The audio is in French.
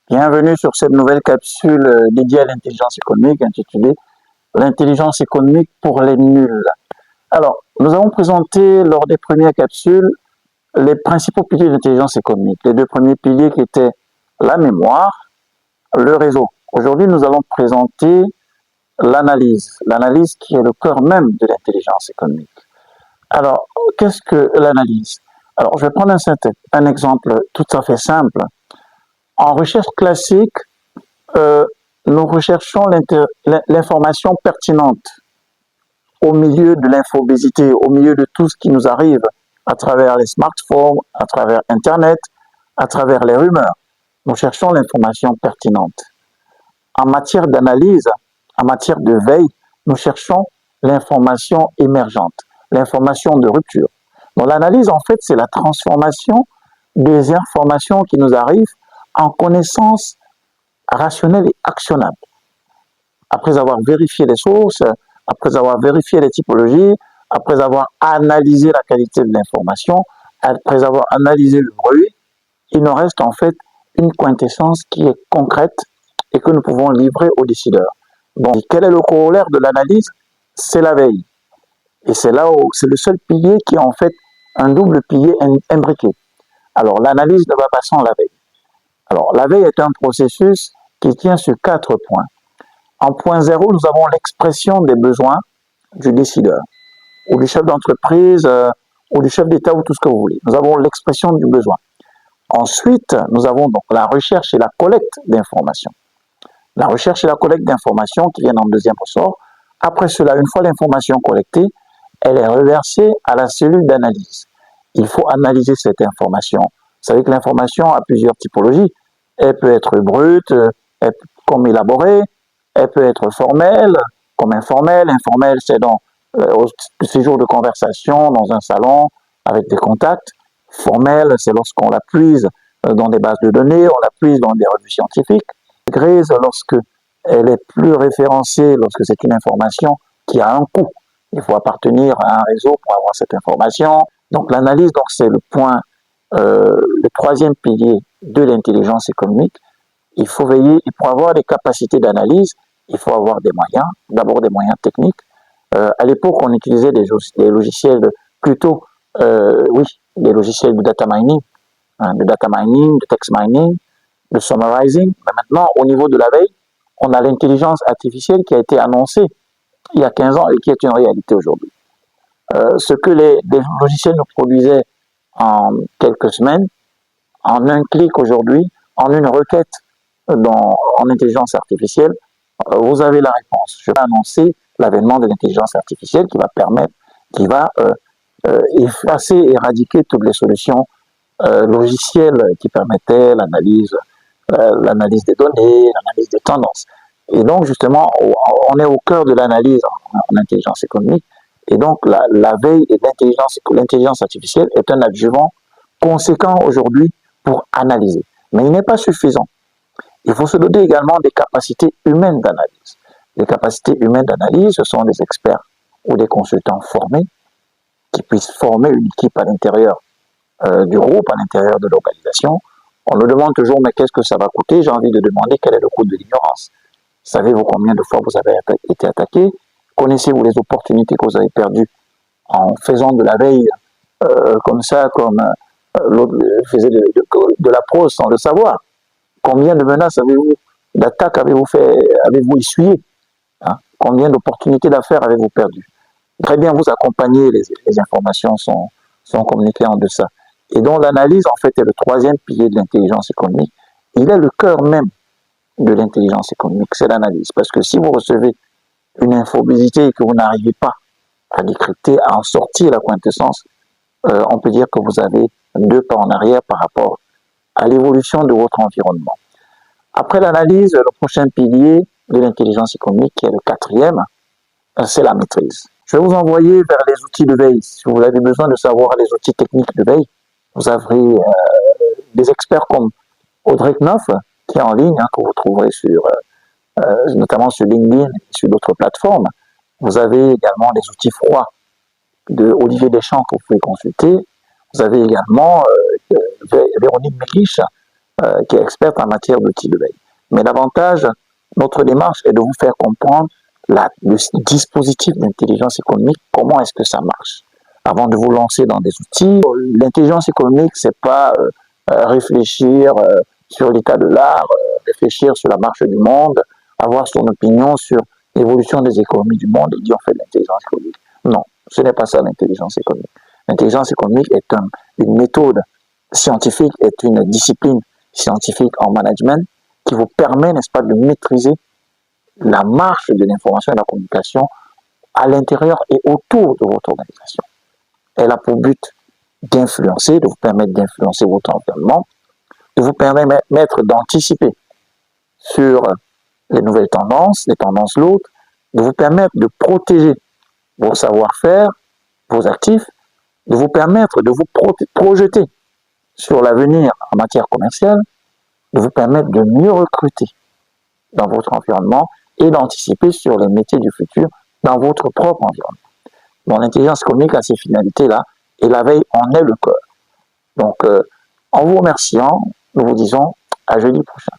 Bienvenue sur cette nouvelle capsule dédiée à l'intelligence économique intitulée L'intelligence économique pour les nuls. Alors, nous avons présenté lors des premières capsules les principaux piliers de l'intelligence économique. Les deux premiers piliers qui étaient la mémoire, le réseau. Aujourd'hui, nous allons présenter l'analyse qui est le cœur même de l'intelligence économique. Alors, qu'est-ce que l'analyse? Alors, je vais prendre un exemple tout à fait simple. En recherche classique, nous recherchons l'information pertinente au milieu de l'infobésité, au milieu de tout ce qui nous arrive à travers les smartphones, à travers Internet, à travers les rumeurs. Nous cherchons l'information pertinente. En matière d'analyse, en matière de veille, nous cherchons l'information émergente, l'information de rupture. Donc l'analyse, en fait, c'est la transformation des informations qui nous arrivent en connaissances rationnelles et actionnables. Après avoir vérifié les sources, après avoir vérifié les typologies, après avoir analysé la qualité de l'information, après avoir analysé le bruit, il nous reste en fait une quintessence qui est concrète et que nous pouvons livrer aux décideurs. Donc, quel est le corollaire de l'analyse? C'est la veille. Et c'est là où c'est le seul pilier qui est en fait un double pilier imbriqué. Alors, l'analyse ne va pas sans la veille. Alors, la veille est un processus qui tient sur 4 points. En point 0, nous avons l'expression des besoins du décideur, ou du chef d'entreprise, ou du chef d'État, ou tout ce que vous voulez. Nous avons l'expression du besoin. Ensuite, nous avons donc la recherche et la collecte d'informations. La recherche et la collecte d'informations qui viennent en deuxième ressort. Après cela, une fois l'information collectée, elle est reversée à la cellule d'analyse. Il faut analyser cette information. Vous savez que l'information a plusieurs typologies. Elle peut être brute, comme élaborée, elle peut être formelle, comme informelle. Informelle, c'est dans au séjour de conversation, dans un salon, avec des contacts. Formelle, c'est lorsqu'on la puise dans des bases de données, on la puise dans des revues scientifiques. Grise, lorsque elle est plus référencée, lorsque c'est une information qui a un coût. Il faut appartenir à un réseau pour avoir cette information. Donc l'analyse, donc c'est le point, le troisième pilier de l'intelligence économique. Il faut veiller, et pour avoir des capacités d'analyse, il faut avoir des moyens, d'abord des moyens techniques. À l'époque, on utilisait des logiciels plutôt, des logiciels de data mining, de text mining, de summarizing. Mais maintenant, au niveau de la veille, on a l'intelligence artificielle qui a été annoncée il y a 15 ans et qui est une réalité aujourd'hui. Ce que les logiciels nous produisaient en quelques semaines, en un clic aujourd'hui, en une requête en intelligence artificielle, vous avez la réponse. Je vais annoncer l'avènement de l'intelligence artificielle qui va effacer, éradiquer toutes les solutions logicielles qui permettaient l'analyse des données, l'analyse des tendances. Et donc, justement, on est au cœur de l'analyse en intelligence économique. Et donc, la veille et l'intelligence artificielle est un adjuvant conséquent aujourd'hui pour analyser. Mais il n'est pas suffisant. Il faut se doter également des capacités humaines d'analyse. Les capacités humaines d'analyse, ce sont des experts ou des consultants formés qui puissent former une équipe à l'intérieur du groupe, à l'intérieur de l'organisation. On nous demande toujours, mais qu'est-ce que ça va coûter? J'ai envie de demander quel est le coût de l'ignorance. Savez-vous combien de fois vous avez été attaqué? Connaissez-vous les opportunités que vous avez perdues en faisant de la veille comme ça, comme l'autre faisait de la prose sans le savoir? Combien de menaces avez-vous, d'attaques avez-vous essuyé? Combien d'opportunités d'affaires avez-vous perdu? Très bien, vous accompagnez, les informations sont communiquées en deçà. Et donc l'analyse, en fait, est le troisième pilier de l'intelligence économique. Il est le cœur même de l'intelligence économique, c'est l'analyse. Parce que si vous recevez une infobésité et que vous n'arrivez pas à décrypter, à en sortir la quintessence, on peut dire que vous avez 2 pas en arrière par rapport à l'évolution de votre environnement. Après l'analyse, le prochain pilier de l'intelligence économique, qui est le 4e, c'est la maîtrise. Je vais vous envoyer vers les outils de veille. Si vous avez besoin de savoir les outils techniques de veille, vous avez des experts comme Audrey Knoff, qui est en ligne, que vous trouverez notamment sur LinkedIn et sur d'autres plateformes. Vous avez également les outils froids de Olivier Deschamps que vous pouvez consulter. Vous avez également Véronique Mélich, qui est experte en matière d'outils de veille. Mais l'avantage, notre démarche est de vous faire comprendre le dispositif d'intelligence économique, comment est-ce que ça marche. Avant de vous lancer dans des outils, l'intelligence économique, c'est pas réfléchir sur l'état de l'art, réfléchir sur la marche du monde, avoir son opinion sur l'évolution des économies du monde et dire on fait de l'intelligence économique. Non, ce n'est pas ça l'intelligence économique. L'intelligence économique est une méthode scientifique, est une discipline scientifique en management qui vous permet, n'est-ce pas, de maîtriser la marche de l'information et de la communication à l'intérieur et autour de votre organisation. Elle a pour but d'influencer, de vous permettre d'influencer votre environnement, de vous permettre d'anticiper sur les nouvelles tendances, les tendances lourdes, de vous permettre de protéger vos savoir-faire, vos actifs, de vous permettre de vous projeter sur l'avenir en matière commerciale, de vous permettre de mieux recruter dans votre environnement et d'anticiper sur les métiers du futur dans votre propre environnement. Donc l'intelligence économique a ces finalités-là et la veille en est le cœur. Donc en vous remerciant, nous vous disons à jeudi prochain.